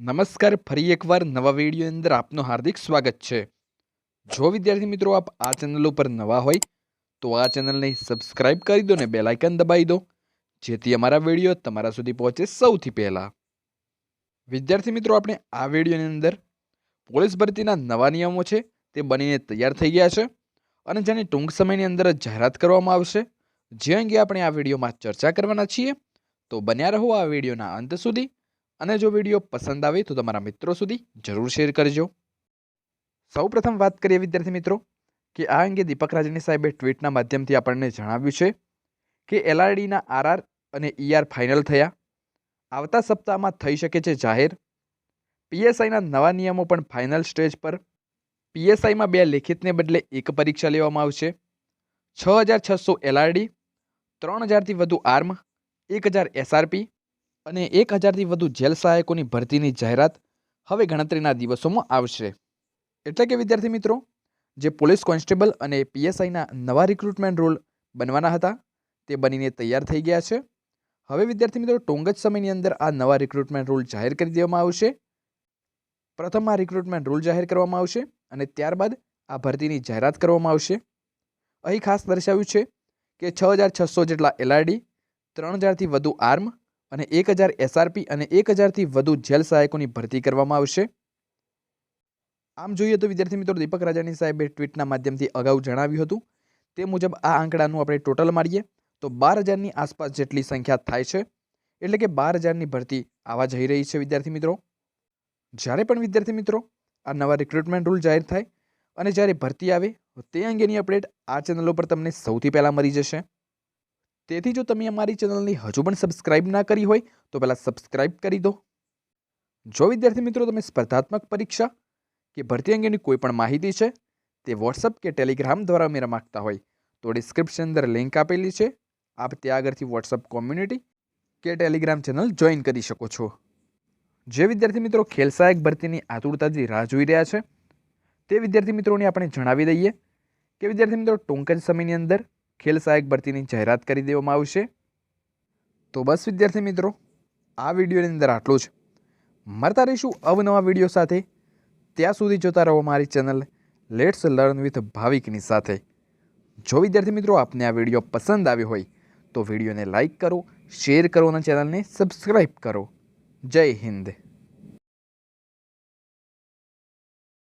નમસ્કાર, ફરી એકવાર નવા વિડીયોની અંદર આપનું હાર્દિક સ્વાગત છે। જો વિદ્યાર્થી મિત્રો આપ આ ચેનલ ઉપર નવા હોય તો આ ચેનલને સબસ્ક્રાઇબ કરી દો ને બેલ આઇકન દબાવી દો, જેથી અમારા વિડીયો તમારા સુધી પહોંચે સૌથી પહેલા। વિદ્યાર્થી મિત્રો આપણે આ વિડીયોની અંદર પોલીસ ભરતીના નવા નિયમો છે તે બનીને તૈયાર થઈ ગયા છે અને જેની ટૂંક સમયની અંદર જ જાહેરાત કરવામાં આવશે, જે અંગે આપણે આ વિડીયોમાં ચર્ચા કરવાના છીએ। તો બન્યા રહો આ વિડીયોના અંત સુધી અને જો વિડીયો પસંદ આવે તો તમારા મિત્રો સુધી જરૂર શેર કરજો। સૌપ્રથમ વાત કરીએ વિદ્યાર્થી મિત્રો કે આ અંગે દીપક રાજની સાહેબે ટ્વીટના માધ્યમથી આપણને જણાવ્યું છે કે એલઆરડીના આરઆર અને ઈઆર ફાઇનલ થયા, આવતા સપ્તાહમાં થઈ શકે છે જાહેર। પીએસઆઈના નવા નિયમો પણ ફાઇનલ સ્ટેજ પર। પીએસઆઈમાં 2 લેખિતને બદલે 1 પરીક્ષા લેવામાં આવશે। 6600 એલઆરડી, 3000થી વધુ આર્મ, 1000 એસઆરપી અને 1000થી વધુ જેલ સહાયકોની ભરતીની જાહેરાત હવે ગણતરીના દિવસોમાં આવશે। એટલે કે વિદ્યાર્થી મિત્રો જે પોલીસ કોન્સ્ટેબલ અને પીએસઆઈના નવા રિક્રુટમેન્ટ રોલ બનવાના હતા તે બનીને તૈયાર થઈ ગયા છે। હવે વિદ્યાર્થી મિત્રો ટૂંક જ સમયની અંદર આ નવા રિક્રુટમેન્ટ રોલ જાહેર કરી દેવામાં આવશે। પ્રથમ આ રિક્રુટમેન્ટ રોલ જાહેર કરવામાં આવશે અને ત્યારબાદ આ ભરતીની જાહેરાત કરવામાં આવશે। અહીં ખાસ દર્શાવ્યું છે કે 6600 જેટલા એલઆરડી, 3000થી વધુ આર્મ અને 1000 એસઆરપી અને 1000થી વધુ જેલ સહાયકોની ભરતી કરવામાં આવશે। આમ જોઈએ તો વિદ્યાર્થી મિત્રો દીપક રાજાની સાહેબે ટ્વીટના માધ્યમથી અગાઉ જણાવ્યું હતું તે મુજબ આ આંકડાનું આપણે ટોટલ મારીએ તો 12000ની આસપાસ જેટલી સંખ્યા થાય છે, એટલે કે 12000ની ભરતી આવા જઈ રહી છે વિદ્યાર્થી મિત્રો। જ્યારે પણ વિદ્યાર્થી મિત્રો આ નવા રિક્રુટમેન્ટ રૂલ જાહેર થાય અને જ્યારે ભરતી આવે તે અંગેની અપડેટ આ ચેનલ ઉપર તમને સૌથી પહેલાં મળી જશે। તેથી જો તમે અમારી ચેનલની હજુ પણ સબસ્ક્રાઇબ ના કરી હોય તો પહેલાં સબસ્ક્રાઇબ કરી દો। જો વિદ્યાર્થી મિત્રો તમે સ્પર્ધાત્મક પરીક્ષા કે ભરતી અંગેની કોઈ પણ માહિતી છે તે વોટ્સઅપ કે ટેલિગ્રામ દ્વારા મેળવવા માંગતા હોય તો ડિસ્ક્રિપ્શન અંદર લિંક આપેલી છે, આપ ત્યાં આગળથી વોટ્સઅપ કોમ્યુનિટી કે ટેલિગ્રામ ચેનલ જોઈન કરી શકો છો। જે વિદ્યાર્થી મિત્રો ખેલ સહાયક ભરતીની આતુરતાથી રાહ જોઈ રહ્યા છે તે વિદ્યાર્થી મિત્રોને આપણે જણાવી દઈએ કે વિદ્યાર્થી મિત્રો ટૂંક જ સમયની અંદર ખેલ સહાયક ભરતીની જાહેરાત કરી દેવામાં આવશે। તો બસ વિદ્યાર્થી મિત્રો આ વિડીયોની અંદર આટલું જ। મળતા રહીશું અવનવા વિડીયો સાથે, ત્યાં સુધી જોતા રહો મારી ચેનલ લેટ્સ લર્ન વિથ ભાવિકની સાથે। જો વિદ્યાર્થી મિત્રો આપને આ વિડીયો પસંદ આવ્યો હોય તો વિડીયોને લાઇક કરો, શેર કરો અને ચેનલને સબસ્ક્રાઈબ કરો। જય હિન્દ।